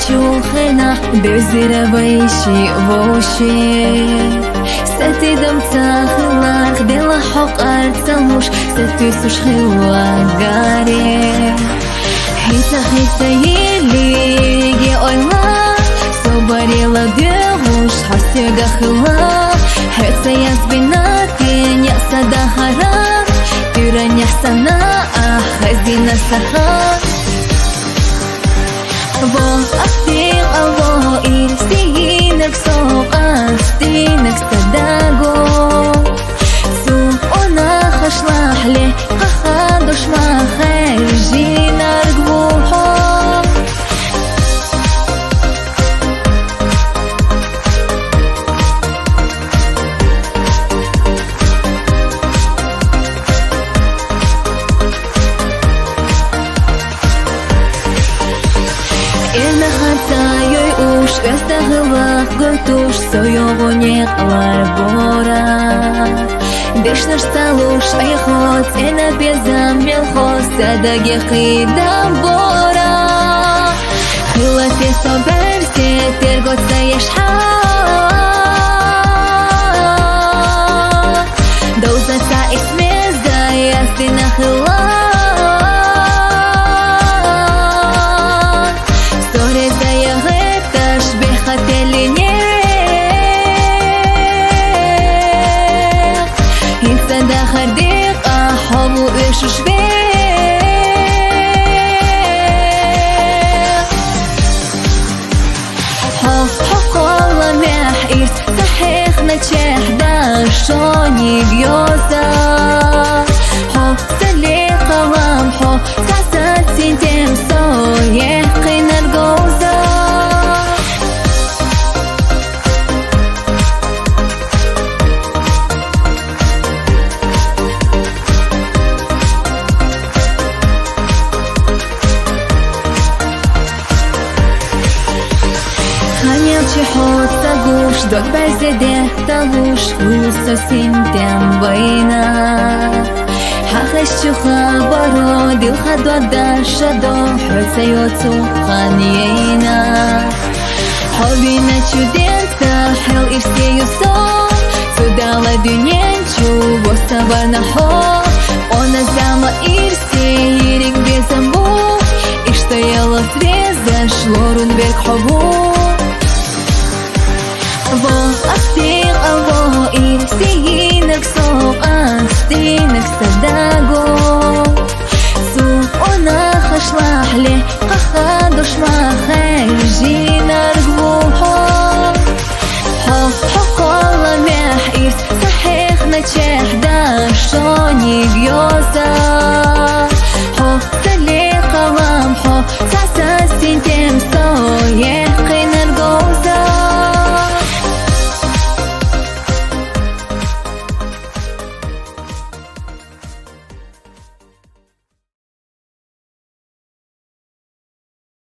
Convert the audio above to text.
Чухена безировейший воши Сатидам цахлах дела хок арцамуш Сатисуш хилагаре Хиса елиге ойла Собарила девуш хастега хила Хеца язбинатин ясада хара Тюрань ясана ахазина саха Во ахтин аво ирстинак соқас Тинак садаго Су она хашлахле Хахадуш махай Жинар гвухо Вестагылах гортуш соёго неклар бора Дешнаш салуш айхот эна безам мелхос Садаге хидам бора Хилате соберсе тергот заешха Доузаса исмезда ястина хила Шони гьёза Хо сали қалам Хо сасад синтем Сое қинар гоза Ханелчи хот сагуш Дот базеде талуш Улусо синтем война Хахаш чуха баро Дилха дода шадо Хойца йоцу хан ейна Хобина чуденца Хел ирсе юсо Судала дюненчу Воса барна хо Она зама ирсе Ирик безамбу Иштаяла свеза Шлорун берг хобу Во ахтин аво ирсинак соқас Тинак садаго Су она хашлахле Хахадуш махай Жинар гвухо Хо кола мях ирс Сахех начех Да шони гьёза